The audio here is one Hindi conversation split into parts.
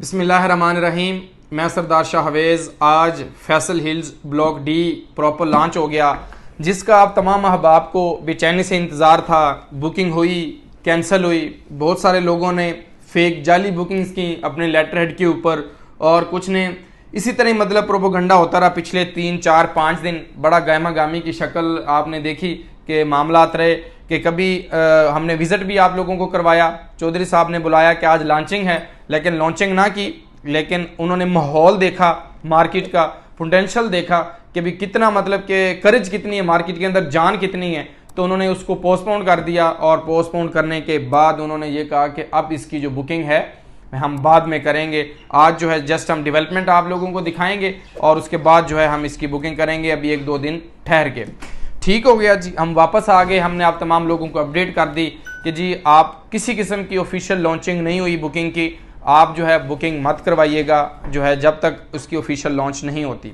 बिस्मिल्लाहिर्रहमानिर्रहीम। मैं सरदार शाहवेज़। आज Faisal hills block D proper launch हो गया, जिसका आप तमाम अहबाब को बेचैनी से इंतज़ार था। बुकिंग हुई, कैंसिल हुई, बहुत सारे लोगों ने फेक जाली बुकिंग्स की अपने लेटर हेड के ऊपर, और कुछ ने इसी तरह मतलब प्रोपोगंडा होता रहा पिछले 3-4-5 दिन। बड़ा गहमा गामी की शक्ल आपने देखी कि मामलात रहे कि कभी हमने विज़िट भी आप लोगों को करवाया। चौधरी साहब ने बुलाया कि आज लॉन्चिंग है, लेकिन लॉन्चिंग ना की, लेकिन उन्होंने माहौल देखा, मार्केट का पोटेंशियल देखा कि भी कितना मतलब कि करेज कितनी है मार्केट के अंदर, जान कितनी है, तो उन्होंने उसको पोस्टपोन कर दिया। और पोस्टपोन करने के बाद उन्होंने ये कहा कि अब इसकी जो बुकिंग है हम बाद में करेंगे। आज जो है जस्ट हम डेवलपमेंट आप लोगों को दिखाएंगे और उसके बाद जो है हम इसकी बुकिंग करेंगे अभी 1-2 दिन ठहर के। ठीक हो गया जी, हम वापस आ गए। हमने आप तमाम लोगों को अपडेट कर दी कि जी आप किसी किस्म की ऑफिशियल लॉन्चिंग नहीं हुई बुकिंग की, आप जो है बुकिंग मत करवाइएगा जो है जब तक उसकी ऑफिशियल लॉन्च नहीं होती।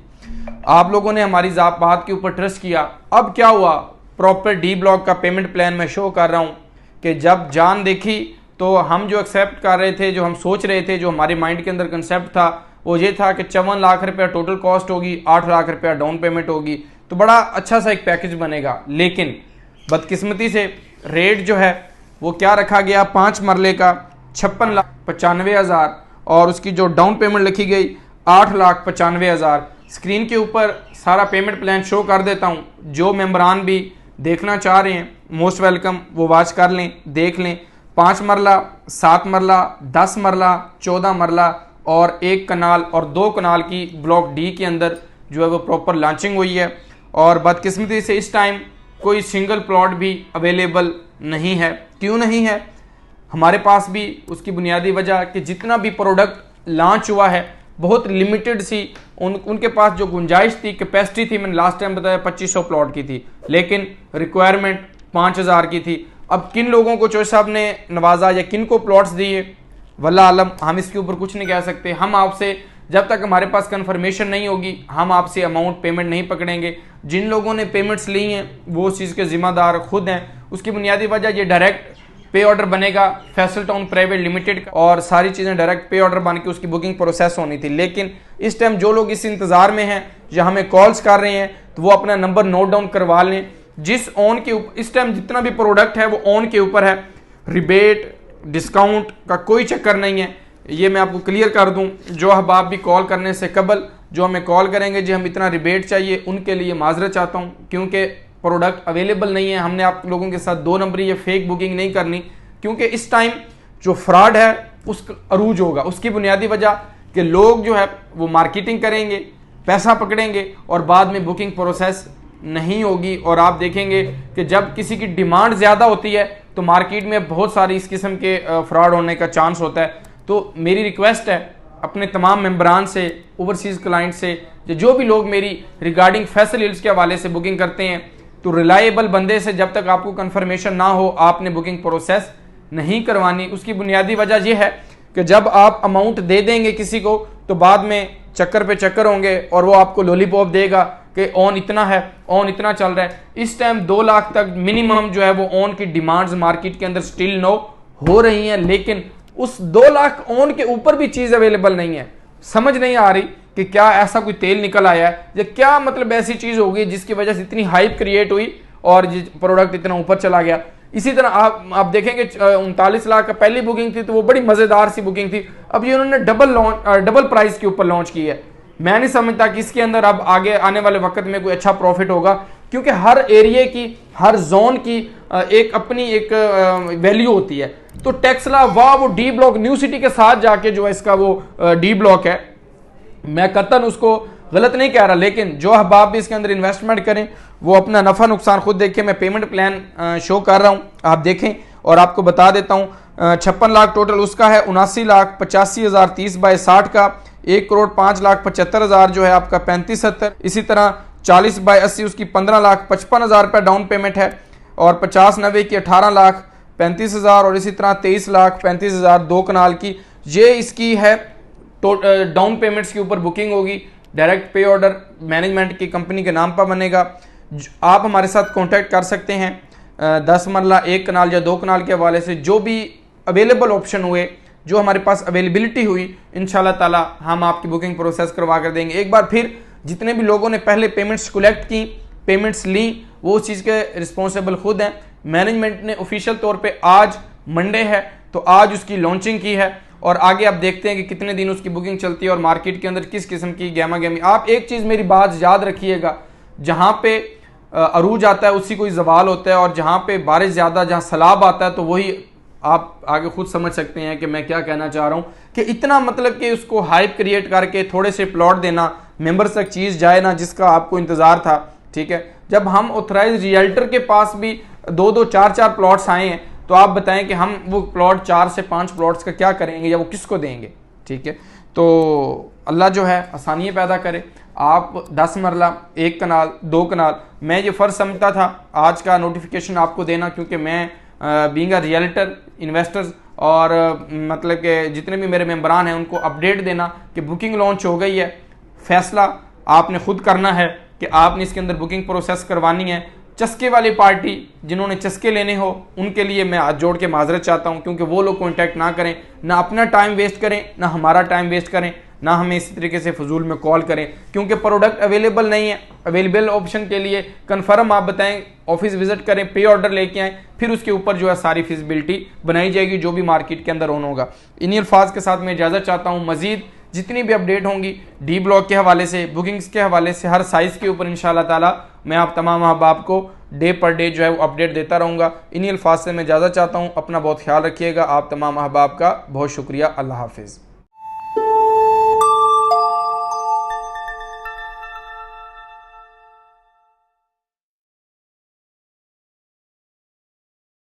आप लोगों ने हमारी बात के ऊपर ट्रस्ट किया। अब क्या हुआ, प्रॉपर डी ब्लॉक का पेमेंट प्लान मैं शो कर रहा हूँ कि जब जान देखी तो हम जो एक्सेप्ट कर रहे थे, जो हम सोच रहे थे, जो हमारे माइंड के अंदर कंसेप्ट था वो ये था कि 54 लाख रुपया टोटल कॉस्ट होगी, 8 लाख रुपया डाउन पेमेंट होगी, तो बड़ा अच्छा सा एक पैकेज बनेगा। लेकिन बदकिस्मती से रेट जो है वो क्या रखा गया, 5 मरले का 56,95,000 और उसकी जो डाउन पेमेंट लिखी गई 8,95,000। स्क्रीन के ऊपर सारा पेमेंट प्लान शो कर देता हूँ। जो मेंबरान भी देखना चाह रहे हैं मोस्ट वेलकम, वो वॉच कर लें, देख लें। 5 मरला, 7 मरला, 10 मरला, 14 मरला और 1 कनाल और 2 कनाल की ब्लॉक डी के अंदर जो है वो प्रॉपर लॉन्चिंग हुई है। और बदकिस्मती से इस टाइम कोई सिंगल प्लॉट भी अवेलेबल नहीं है। क्यों नहीं है? हमारे पास भी उसकी बुनियादी वजह कि जितना भी प्रोडक्ट लॉन्च हुआ है बहुत लिमिटेड सी उनके पास जो गुंजाइश थी, कैपेसिटी थी, मैंने लास्ट टाइम बताया 2500 प्लॉट की थी, लेकिन रिक्वायरमेंट 5000 की थी। अब किन लोगों को चौधरी साहब ने नवाजा या किन को प्लॉट्स दिए वल्लाह आलम, हम इसके ऊपर कुछ नहीं कह सकते। हम आपसे जब तक हमारे पास कंफर्मेशन नहीं होगी हम आपसे अमाउंट पेमेंट नहीं पकड़ेंगे। जिन लोगों ने पेमेंट्स ली हैं वो उस चीज़ के जिम्मेदार खुद हैं। उसकी बुनियादी वजह ये डायरेक्ट पे ऑर्डर बनेगा फैसल टाउन प्राइवेट लिमिटेड का, और सारी चीज़ें डायरेक्ट पे ऑर्डर बन के उसकी बुकिंग प्रोसेस होनी थी। लेकिन इस टाइम जो लोग इस इंतज़ार में हैं या हमें कॉल्स कर रहे हैं तो वो अपना नंबर नोट डाउन करवा लें। जिस ऑन के ऊपर इस टाइम जितना भी प्रोडक्ट है वो ऑन के ऊपर है, रिबेट डिस्काउंट का कोई चक्कर नहीं है। ये मैं आपको क्लियर कर दूं। जो अहबाब भी कॉल करने से कबल जो हमें कॉल करेंगे जी हम इतना रिबेट चाहिए, उनके लिए माजरत चाहता हूं, क्योंकि प्रोडक्ट अवेलेबल नहीं है। हमने आप लोगों के साथ 2 नंबरी या फेक बुकिंग नहीं करनी, क्योंकि इस टाइम जो फ्रॉड है उसका अरूज होगा। उसकी बुनियादी वजह कि लोग जो है वो मार्केटिंग करेंगे, पैसा पकड़ेंगे और बाद में बुकिंग प्रोसेस नहीं होगी। और आप देखेंगे कि जब किसी की डिमांड ज़्यादा होती है तो मार्केट में बहुत सारी इस किस्म के फ्रॉड होने का चांस होता है। तो मेरी रिक्वेस्ट है अपने तमाम मेंबरान से, ओवरसीज़ क्लाइंट से, जो भी लोग मेरी रिगार्डिंग फैसल हिल्स के हवाले से बुकिंग करते हैं, तो रिलायबल बंदे से जब तक आपको कंफर्मेशन ना हो आपने बुकिंग प्रोसेस नहीं करवानी। उसकी बुनियादी वजह यह है कि जब आप अमाउंट दे देंगे किसी को तो बाद में चक्कर पे चक्कर होंगे और वो आपको लॉलीपॉप देगा कि ऑन इतना है, ऑन इतना चल रहा है। इस टाइम 2 लाख तक मिनिमम जो है वो ऑन की डिमांड्स मार्केट के अंदर स्टिल नो हो रही हैं, लेकिन उस 2 लाख ऑन के ऊपर भी चीज़ अवेलेबल नहीं है। समझ नहीं आ रही कि क्या ऐसा कोई तेल निकल आया है या क्या मतलब ऐसी चीज़ होगी जिसकी वजह से इतनी हाइप क्रिएट हुई और प्रोडक्ट इतना ऊपर चला गया। इसी तरह आप देखेंगे 39 लाख का पहली बुकिंग थी तो वो बड़ी मज़ेदार सी बुकिंग थी। अब ये उन्होंने डबल प्राइस के ऊपर लॉन्च की है। मैं नहीं समझता कि इसके अंदर अब आगे आने वाले वक्त में कोई अच्छा प्रॉफिट होगा, क्योंकि हर एरिया की, हर जोन की एक अपनी एक वैल्यू होती है। तो टेक्सला वो डी ब्लॉक न्यू सिटी के साथ जाके जो है इसका वो डी ब्लॉक है, मैं कतन उसको गलत नहीं कह रहा, लेकिन जो अहबाब भी इसके अंदर इन्वेस्टमेंट करें वो अपना नफ़ा नुकसान खुद देखें। मैं पेमेंट प्लान शो कर रहा हूँ, आप देखें और आपको बता देता हूँ। 56 लाख टोटल उसका है, 79,85,000 30/60 का, 1,05,75,000 जो है आपका 3570। इसी तरह 40/80 उसकी 15,55,000 रुपये डाउन पेमेंट है, और 50/90 की 18,35,000, और इसी तरह 23,35,000 2 कनाल की। ये इसकी है डाउन पेमेंट्स के ऊपर बुकिंग होगी। डायरेक्ट पे ऑर्डर मैनेजमेंट की कंपनी के नाम पर बनेगा। आप हमारे साथ कांटेक्ट कर सकते हैं 10 मरला 1 कनाल या 2 कनाल के हवाले से। जो भी अवेलेबल ऑप्शन हुए जो हमारे पास अवेलेबिलिटी हुई इंशाल्लाह ताला हम आपकी बुकिंग प्रोसेस करवा कर देंगे। एक बार फिर जितने भी लोगों ने पहले पेमेंट्स कलेक्ट की, पेमेंट्स ली, वो उस चीज़ के रिस्पॉन्सिबल खुद हैं। मैनेजमेंट ने ऑफिशियल तौर पे आज मंडे है तो आज उसकी लॉन्चिंग की है और आगे आप देखते हैं कि कितने दिन उसकी बुकिंग चलती है और मार्केट के अंदर किस किस्म की गहमा गहमी। आप एक चीज़ मेरी बात याद रखिएगा, जहाँ पे अरूज आता है उसी कोई जवाल होता है, और जहाँ पे बारिश ज़्यादा, जहाँ सैलाब आता है तो वही आप आगे खुद समझ सकते हैं कि मैं क्या कहना चाह रहा हूँ। कि इतना मतलब कि उसको हाइप क्रिएट करके थोड़े से प्लॉट देना, मेंबर्स तक चीज़ जाए ना जिसका आपको इंतज़ार था, ठीक है। जब हम ऑथराइज रियल्टर के पास भी 2-2, 4-4 प्लॉट्स आए हैं तो आप बताएं कि हम वो प्लॉट 4 से 5 प्लॉट्स का क्या करेंगे या वो किसको देंगे, ठीक है। तो अल्लाह जो है आसानियाँ पैदा करे। आप 10 मरला, 1 कनाल, 2 कनाल, मैं ये फ़र्ज समझता था आज का नोटिफिकेशन आपको देना, क्योंकि मैं बीइंग अ रियल्टर इन्वेस्टर्स और मतलब कि जितने भी मेरे मेंबरान हैं उनको अपडेट देना कि बुकिंग लॉन्च हो गई है। फैसला आपने खुद करना है कि आपने इसके अंदर बुकिंग प्रोसेस करवानी है। चस्के वाली पार्टी जिन्होंने चस्के लेने हो उनके लिए मैं हाथ जोड़ के माजरत चाहता हूं, क्योंकि वो लोग कॉन्टैक्ट ना करें, ना अपना टाइम वेस्ट करें, ना हमारा टाइम वेस्ट करें, ना हमें इसी तरीके से फजूल में कॉल करें, क्योंकि प्रोडक्ट अवेलेबल नहीं है। अवेलेबल ऑप्शन के लिए कन्फर्म आप बताएं, ऑफिस विजिट करें, पे ऑर्डर लेके आएँ, फिर उसके ऊपर जो है सारी फिजिबिलिटी बनाई जाएगी जो भी मार्केट के अंदर ऑन होगा। इन्हीं अल्फाज के साथ मैं इजाज़त चाहता हूँ। मजीद जितनी भी अपडेट होंगी डी ब्लॉक के हवाले से, बुकिंग्स के हवाले से, हर साइज़ के ऊपर इंशाल्लाह ताला मैं आप तमाम अहबाब को डे पर डे जो है वो अपडेट देता रहूँगा। इन्हीं अल्फाज से मैं इजाज़त चाहता हूँ। अपना बहुत ख्याल रखिएगा। आप तमाम अहबाब का बहुत शुक्रिया। अल्लाह हाफिज़।